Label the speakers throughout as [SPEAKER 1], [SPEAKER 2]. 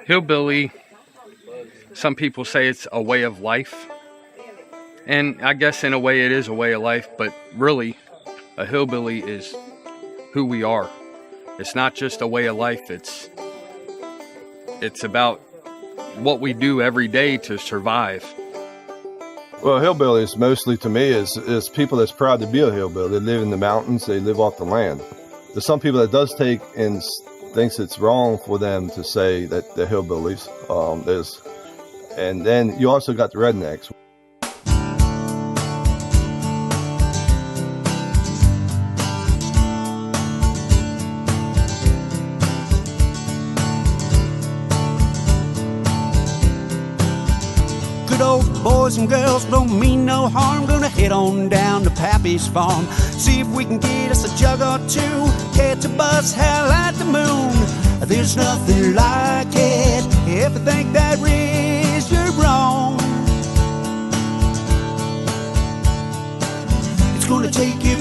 [SPEAKER 1] Hillbilly, some people say it's a way of life. And I guess in a way it is a way of life, but really a hillbilly is who we are. It's not just a way of life, it's about what we do every day to survive.
[SPEAKER 2] Well, hillbillies mostly to me is people that's proud to be a hillbilly. They live in the mountains, they live off the land. There's some people that does take and thinks it's wrong for them to say that they're hillbillies. And then you also got the rednecks.
[SPEAKER 3] Good old boys and girls don't mean no harm. Gonna head on down to Pappy's farm. See if we can get us a jug or two. Catch a bus, hell at the moon. There's nothing like it. If you think that is, you're wrong. It's gonna take you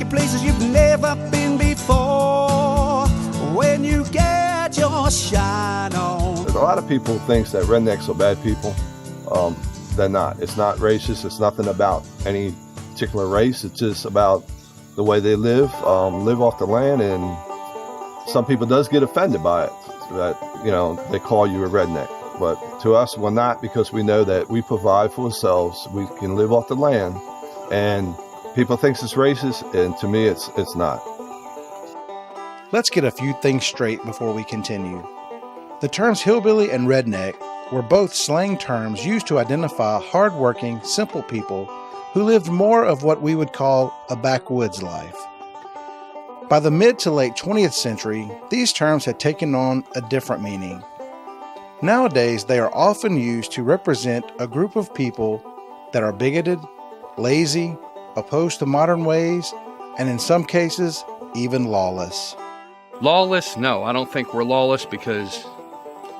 [SPEAKER 3] places you've never been before. When you get your shine on.
[SPEAKER 2] A lot of people think that rednecks are bad people. They're not. It's not racist. It's nothing about any particular race. It's just about the way they live off the land, and some people does get offended by it, that, they call you a redneck. But to us, we're not, because we know that we provide for ourselves. We can live off the land, and people think it's racist, and to me, it's not.
[SPEAKER 4] Let's get a few things straight before we continue. The terms hillbilly and redneck were both slang terms used to identify hard-working, simple people who lived more of what we would call a backwoods life. By the mid to late 20th century, these terms had taken on a different meaning. Nowadays, they are often used to represent a group of people that are bigoted, lazy, opposed to modern ways, and in some cases, even lawless.
[SPEAKER 1] Lawless? No, I don't think we're lawless, because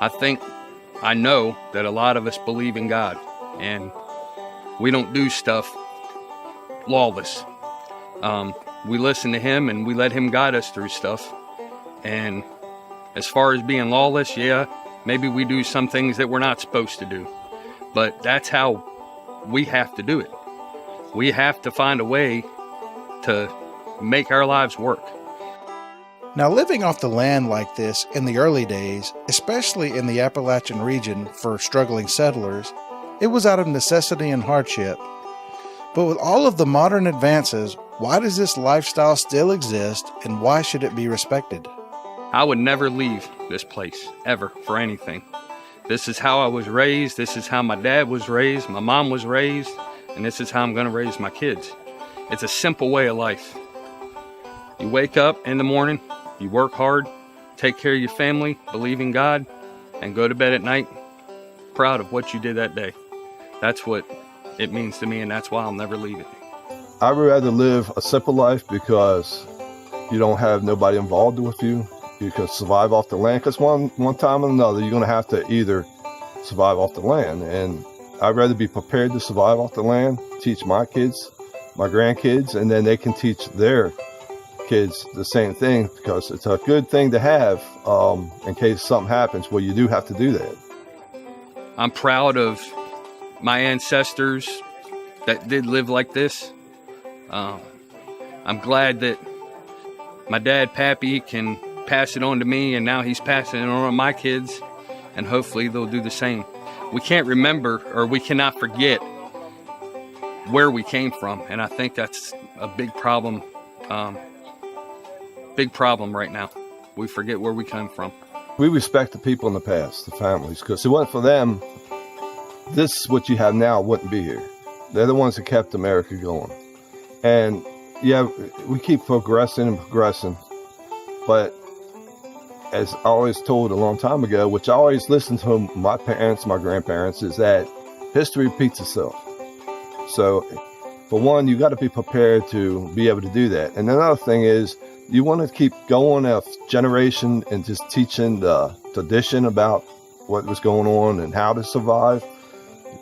[SPEAKER 1] I know that a lot of us believe in God, and we don't do stuff lawless. We listen to Him, and we let Him guide us through stuff. And as far as being lawless, yeah, maybe we do some things that we're not supposed to do. But that's how we have to do it. We have to find a way to make our lives work.
[SPEAKER 4] Now, living off the land like this in the early days, especially in the Appalachian region for struggling settlers, it was out of necessity and hardship. But with all of the modern advances, why does this lifestyle still exist, and why should it be respected?
[SPEAKER 1] I would never leave this place, ever, for anything. This is how I was raised. This is how my dad was raised, my mom was raised, and this is how I'm going to raise my kids. It's a simple way of life. You wake up in the morning, you work hard, take care of your family, believe in God, and go to bed at night proud of what you did that day. That's what it means to me, and that's why I'll never leave it.
[SPEAKER 2] I would rather live a simple life, because you don't have nobody involved with you. You can survive off the land, because one time or another, you're going to have to either survive off the land. And I'd rather be prepared to survive off the land, teach my kids, my grandkids, and then they can teach their kids the same thing, because it's a good thing to have in case something happens where you do have to do that.
[SPEAKER 1] I'm proud of my ancestors that did live like this. I'm glad that my dad, Pappy, can pass it on to me, and now he's passing it on to my kids, and hopefully they'll do the same. We can't remember, or we cannot forget where we came from, and I think that's a big problem. Big problem right now. We forget where we come from.
[SPEAKER 2] We respect the people in the past, the families, because if it wasn't for them, this, what you have now, wouldn't be here. They're the ones that kept America going. And yeah, we keep progressing, but as I always told a long time ago, which I always listened to my parents, my grandparents, is that history repeats itself. So for one, you got to be prepared to be able to do that. And another thing is, you want to keep going a generation and just teaching the tradition about what was going on and how to survive.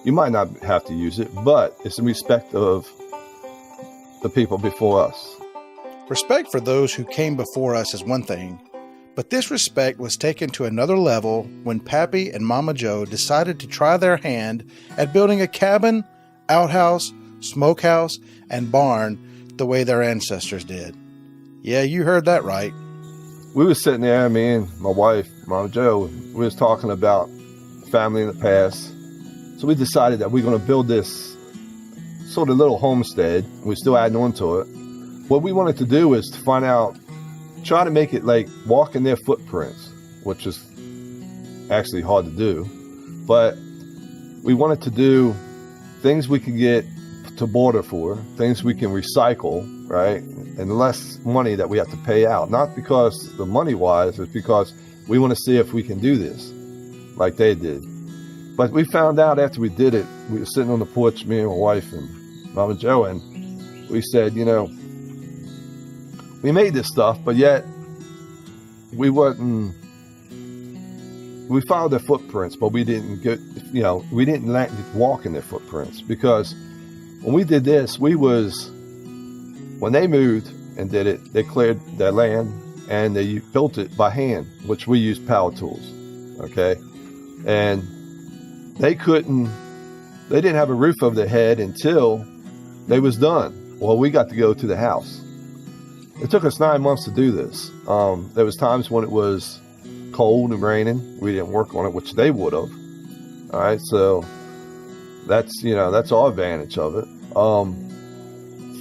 [SPEAKER 2] You might not have to use it, but it's in respect of the people before us.
[SPEAKER 4] Respect for those who came before us is one thing, But this respect was taken to another level when Pappy and Mama Joe decided to try their hand at building a cabin, outhouse, smokehouse, and barn the way their ancestors did. Yeah, you heard that right.
[SPEAKER 2] We was sitting there, me and my wife, Mama Joe, we was talking about family in the past. So we decided that we're going to build this sort of little homestead. We're still adding on to it. What we wanted to do is to find out, try to make it like walk in their footprints, which is actually hard to do. But we wanted to do things we could get to barter for, things we can recycle, right? And less money that we have to pay out. Not because the money wise, it's because we want to see if we can do this like they did. But we found out after we did it, we were sitting on the porch, me and my wife and Mama Joe, and we said, you know, we made this stuff, but yet we followed their footprints, but we didn't get, you know, we didn't walk in their footprints. Because when we did this, when they moved and did it, they cleared their land and they built it by hand, which we used power tools, okay? And they didn't have a roof over their head until they was done. Well, we got to go to the house. It took us 9 months to do this. There was times when it was cold and raining. We didn't work on it, which they would have. All right, so that's our advantage of it.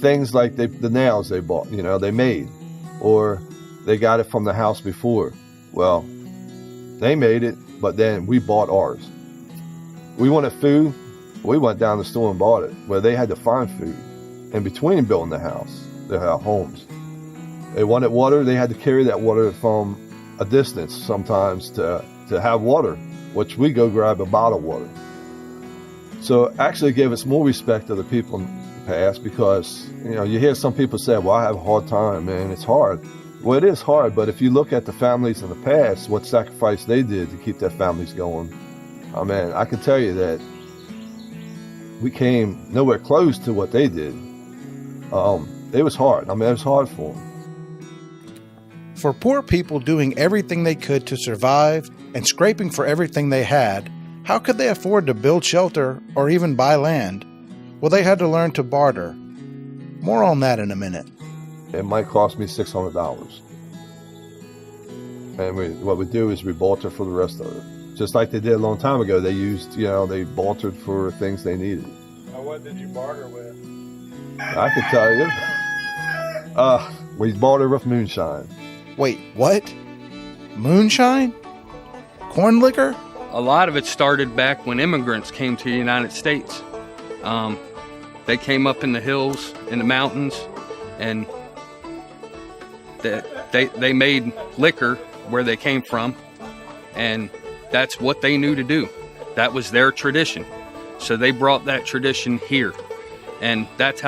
[SPEAKER 2] Things like the nails they bought, they made, or they got it from the house before. Well, they made it, but then we bought ours. We wanted food, we went down the store and bought it, where they had to find food in between building their homes. They wanted water, they had to carry that water from a distance sometimes to have water, which we go grab a bottle of water. So actually it gave us more respect to the people in the past, because you hear some people say, well, I have a hard time, man, it's hard. Well, it is hard, but if you look at the families in the past, what sacrifice they did to keep their families going, oh man, I can tell you that we came nowhere close to what they did. It was hard. I mean, it was hard for them.
[SPEAKER 4] For poor people doing everything they could to survive and scraping for everything they had, how could they afford to build shelter or even buy land? Well, they had to learn to barter. More on that in a minute.
[SPEAKER 2] It might cost me $600. And what we do is we barter for the rest of it. Just like they did a long time ago. They used, they bartered for things they needed.
[SPEAKER 5] What did you barter with?
[SPEAKER 2] I can tell you. We bartered with Moonshine.
[SPEAKER 4] Wait, what? Moonshine? Corn liquor?
[SPEAKER 1] A lot of it started back when immigrants came to the United States. They came up in the hills, in the mountains, and they made liquor where they came from, and that's what they knew to do. That was their tradition. So they brought that tradition here, and that's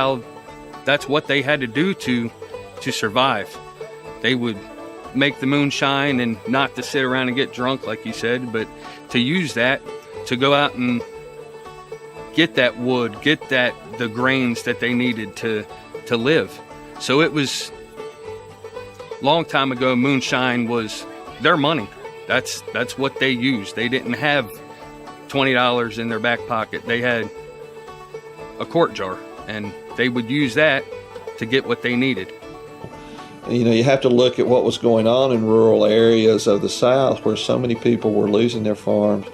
[SPEAKER 1] what they had to do to survive. They would make the moonshine, and not to sit around and get drunk like you said, but to use that to go out and get that wood, get the grains that they needed to live. So it was long time ago, moonshine was their money. That's what they used. They didn't have $20 in their back pocket. They had a quart jar, and they would use that to get what they needed.
[SPEAKER 6] You have to look at what was going on in rural areas of the South, where so many people were losing their farms,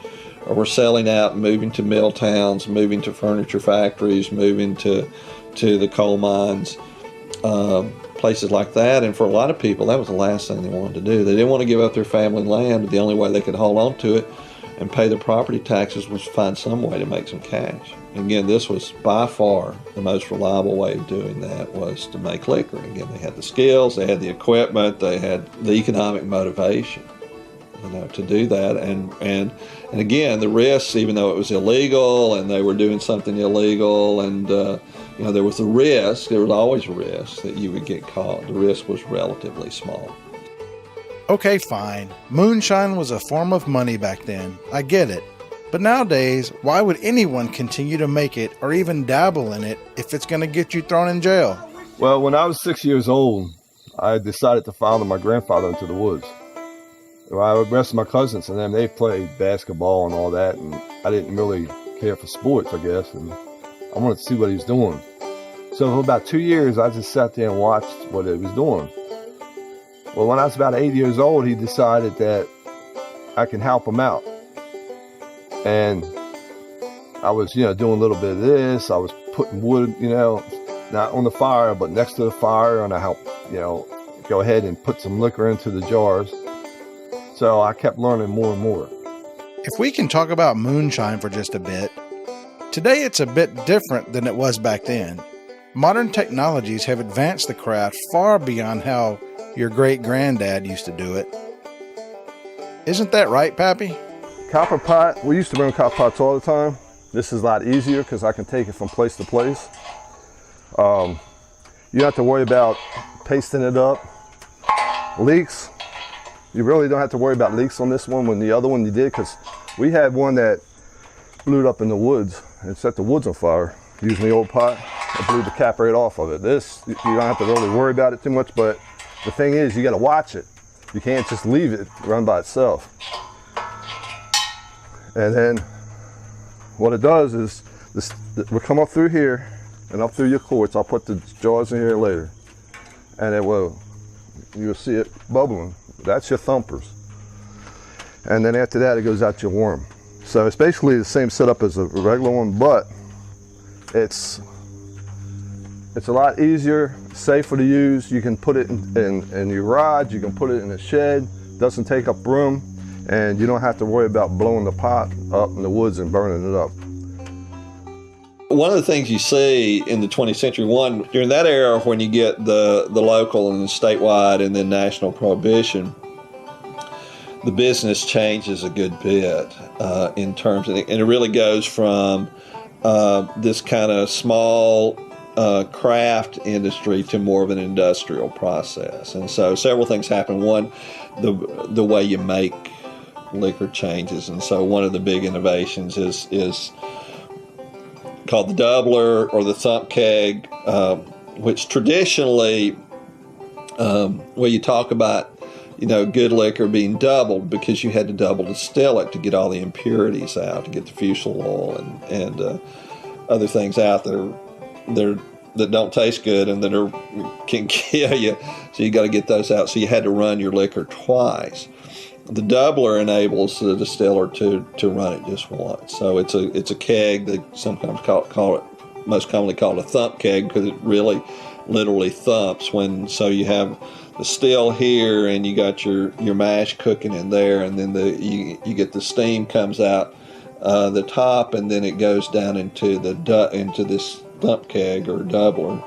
[SPEAKER 6] or were selling out and moving to mill towns, moving to furniture factories, moving to the coal mines, places like that. And for a lot of people, that was the last thing they wanted to do. They didn't want to give up their family land, but the only way they could hold on to it and pay their property taxes was to find some way to make some cash. Again, this was by far the most reliable way of doing that, was to make liquor. Again, they had the skills, they had the equipment, they had the economic motivation, to do that. And again, the risks, even though it was illegal and they were doing something illegal, and there was the risk, there was always a risk that you would get caught. The risk was relatively small.
[SPEAKER 4] Okay, fine. Moonshine was a form of money back then. I get it. But nowadays, why would anyone continue to make it or even dabble in it if it's going to get you thrown in jail?
[SPEAKER 2] Well, when I was 6 years old, I decided to follow my grandfather into the woods. Well, the rest of my cousins and them, they played basketball and all that, and I didn't really care for sports, I guess, and I wanted to see what he was doing. So for about 2 years, I just sat there and watched what he was doing. Well, when I was about 8 years old, he decided that I can help him out. And I was, doing a little bit of this. I was putting wood, not on the fire, but next to the fire, and I helped, go ahead and put some liquor into the jars. So I kept learning more and more.
[SPEAKER 4] If we can talk about moonshine for just a bit, today it's a bit different than it was back then. Modern technologies have advanced the craft far beyond how your great-granddad used to do it. Isn't that right, Pappy?
[SPEAKER 2] Copper pot, we used to run copper pots all the time. This is a lot easier because I can take it from place to place. You don't have to worry about pasting it up. Leaks, you really don't have to worry about leaks on this one. When the other one you did, because we had one that blew up in the woods and set the woods on fire using the old pot. I blew the cap right off of it. This, you don't have to really worry about it too much, but the thing is, you got to watch it. You can't just leave it run by itself. And then what it does is, we'll come up through here and up through your quartz. I'll put the jars in here later. And you'll see it bubbling. That's your thumpers. And then after that, it goes out your worm. So it's basically the same setup as a regular one, but it's a lot easier, safer to use. You can put it in your garage, you can put it in a shed, doesn't take up room, and you don't have to worry about blowing the pot up in the woods and burning it up.
[SPEAKER 6] One of the things you see in the 20th century, during that era when you get the local and statewide and then national prohibition, the business changes a good bit in terms of, and it really goes from this kind of small craft industry to more of an industrial process. And so several things happen. One, the way you make liquor changes. And so one of the big innovations is called the doubler or the thump keg, which traditionally, where you talk about, good liquor being doubled because you had to double distill it to get all the impurities out, to get the fusel oil and other things out that don't taste good and can kill you. So you got to get those out. So you had to run your liquor twice. The doubler enables the distiller to run it just once. So it's a keg. They sometimes call it most commonly called a thump keg because it really literally thumps so you have the still here and you got your mash cooking in there, and then you get the steam comes out the top, and then it goes down into this thump keg or doubler,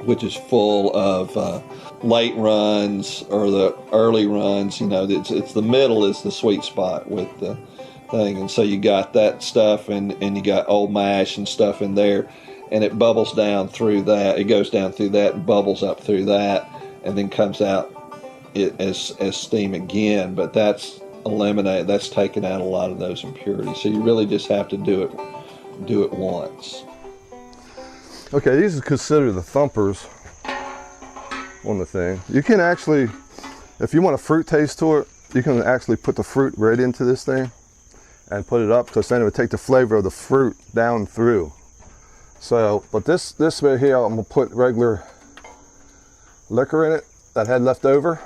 [SPEAKER 6] which is full of late runs or the early runs. It's the middle is the sweet spot with the thing, and so you got that stuff and you got old mash and stuff in there, and it bubbles down through that. It goes down through that and bubbles up through that, and then comes out as steam again. But that's eliminated. That's taken out a lot of those impurities. So you really just have to do it once.
[SPEAKER 2] Okay, these are considered the thumpers on the thing. You can actually, if you want a fruit taste to it, you can actually put the fruit right into this thing and put it up, because then it would take the flavor of the fruit down through. So, but this right here, I'm gonna put regular liquor in it that I had left over,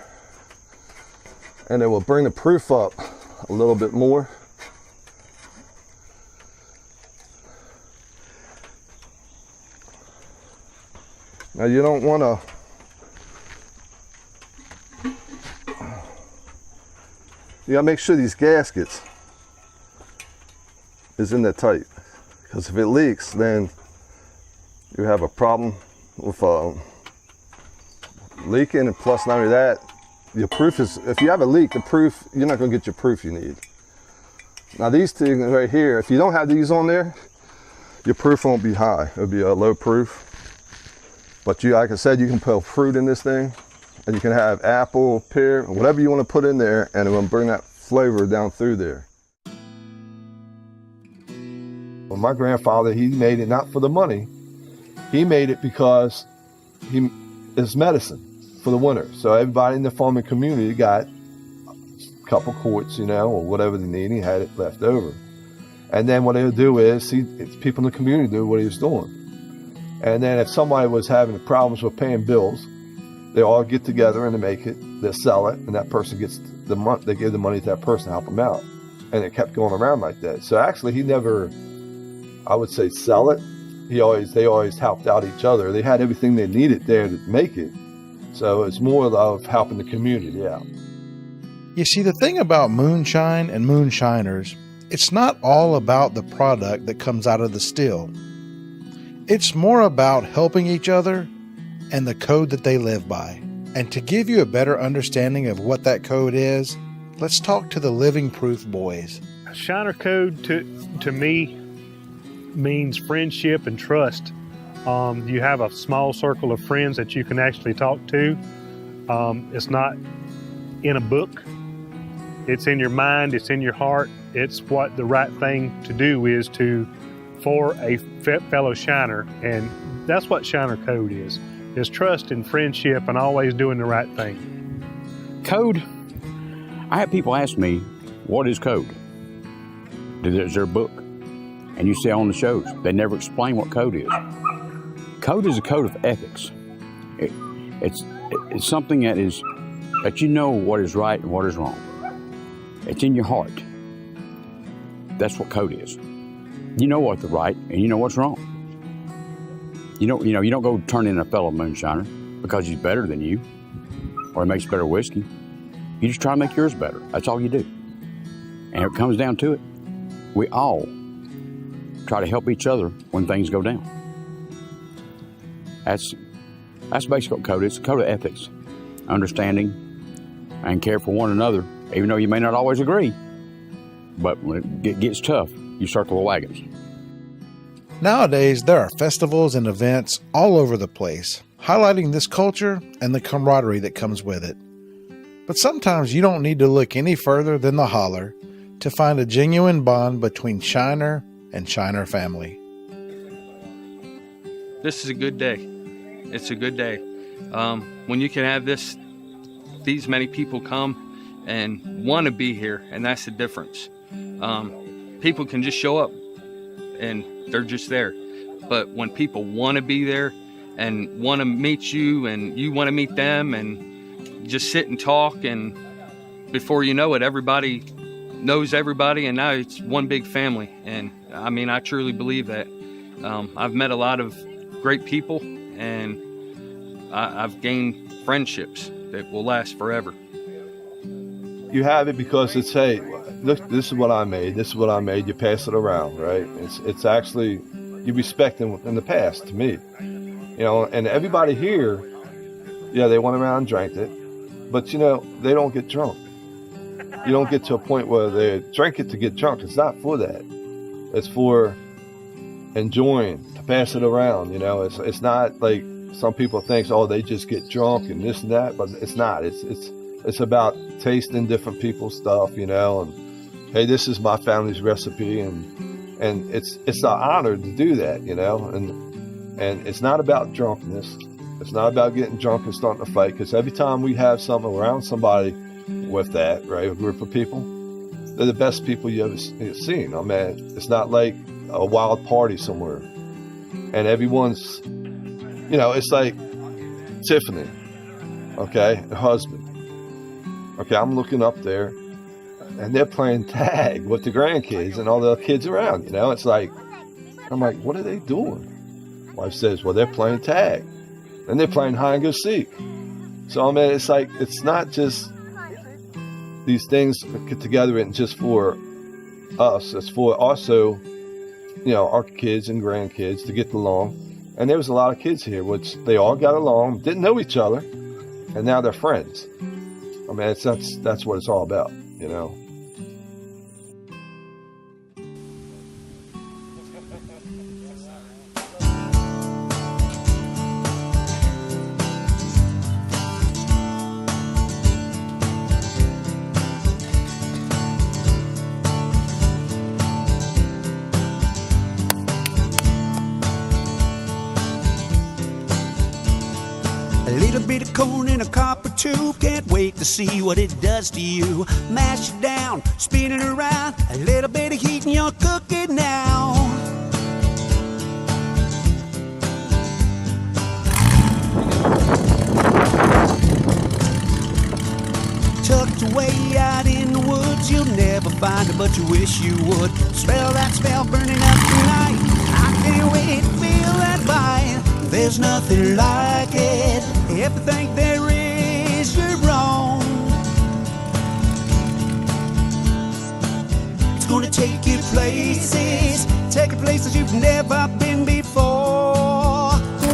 [SPEAKER 2] and it will bring the proof up a little bit more. Now you don't want to, you gotta make sure these gaskets is in there tight, because if it leaks, then you have a problem with leaking. And plus, not only that, your proof is, if you have a leak, the proof, you're not gonna get your proof you need. Now these things right here, if you don't have these on there, your proof won't be high. It'll be a low proof. But like I said, you can put fruit in this thing, and you can have apple, pear, whatever you want to put in there, and it will bring that flavor down through there. Well, my grandfather, he made it not for the money. He made it because it's medicine for the winter. So everybody in the farming community got couple quarts, or whatever they need. He had it left over. And then what he'll do is, people in the community do what he was doing. And then if somebody was having problems with paying bills, they all get together and they make it, they sell it, and that person gets the money, they give the money to that person to help them out. And it kept going around like that. So actually he never, I would say, sell it. They always helped out each other. They had everything they needed there to make it. So it's more of helping the community out.
[SPEAKER 4] You see, the thing about moonshine and moonshiners, it's not all about the product that comes out of the still. It's more about helping each other and the code that they live by. And to give you a better understanding of what that code is, let's talk to the Living Proof boys.
[SPEAKER 5] Shiner code to me means friendship and trust. You have a small circle of friends that you can actually talk to. It's not in a book. It's in your mind. It's in your heart. It's what the right thing to do is for a fellow Shiner. And that's what Shiner code is trust and friendship and always doing the right thing.
[SPEAKER 7] Code, I have people ask me, what is code? Is there a book? And you see on the shows, they never explain what code is. Code is a code of ethics. It's something that you know what is right and what is wrong. It's in your heart. That's what code is. You know what's right and you know what's wrong. You don't go turn in a fellow moonshiner because he's better than you or he makes better whiskey. You just try to make yours better. That's all you do. And if it comes down to it, we all try to help each other when things go down. That's basically what code is. It's a code of ethics, understanding, and care for one another, even though you may not always agree. But when it gets tough, you circle the wagons.
[SPEAKER 4] Nowadays, there are festivals and events all over the place, highlighting this culture and the camaraderie that comes with it. But sometimes you don't need to look any further than the Holler to find a genuine bond between Shiner and Shiner family.
[SPEAKER 1] This is a good day. It's a good day. When you can have these many people come and want to be here, and that's the difference. People can just show up and they're just there. But when people want to be there and want to meet you and you want to meet them and just sit and talk, and before you know it, everybody knows everybody, and now it's one big family. And I mean, I truly believe that. I've met a lot of great people, and I've gained friendships that will last forever.
[SPEAKER 2] You have it because it's, hey, look, this is what I made. This is what I made. You pass it around, right? It's actually, you respect them in the past, to me. And everybody here, they went around and drank it, but they don't get drunk. You don't get to a point where they drink it to get drunk. It's not for that. It's for enjoying, to pass it around. It's not like some people think, they just get drunk and this and that, but it's not. It's about tasting different people's stuff, and hey, this is my family's recipe, and it's an honor to do that, and it's not about drunkenness. It's not about getting drunk and starting to fight, because every time we have something around somebody with that, right, a group of people, they're the best people you ever seen. I mean, it's not like a wild party somewhere, and everyone's, it's like Tiffany, okay, her husband. Okay, I'm looking up there, and they're playing tag with the grandkids and all the kids around, It's like, I'm like, what are they doing? Wife says, well, they're playing tag. And they're playing hide and go seek. So, I mean, it's like, it's not just these things get together and just for us. It's for also, our kids and grandkids to get along. And there was a lot of kids here, which they all got along, didn't know each other, and now they're friends. I mean, that's what it's all about,
[SPEAKER 3] A little bit of corn in a copper tube. Can't wait to see what it does to you. Mash it down, spin it around. A little bit of heat and you're cooking now. Tucked away out in the woods, you'll never find it, but you wish you would. Smell that smell burning up tonight. I can't wait to feel that bite. There's nothing like it. If you think there is, you're wrong. It's gonna take you places you've never been before.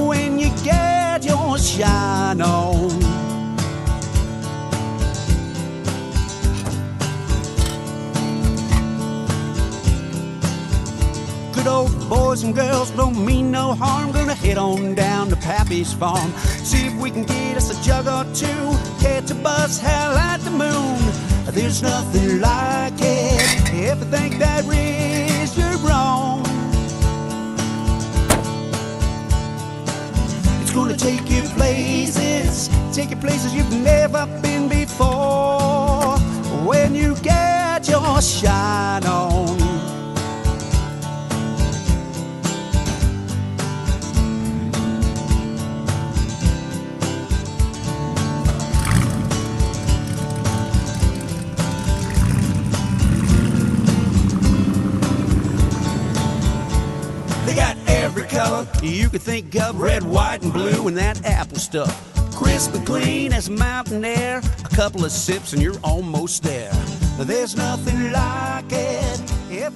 [SPEAKER 3] When you get your shine on. Good old boys and girls don't mean no harm. Gonna head on down to Pappy's farm. See if we can get us a jug or two. Catch a bus, hell at the moon. There's nothing like it. If you think that is, you're wrong. It's gonna take you places you've never been before. When you get your shine on. You could think of red, white, and blue, and that apple stuff. Crisp and clean as mountain air. A couple of sips and you're almost there. There's nothing like it. If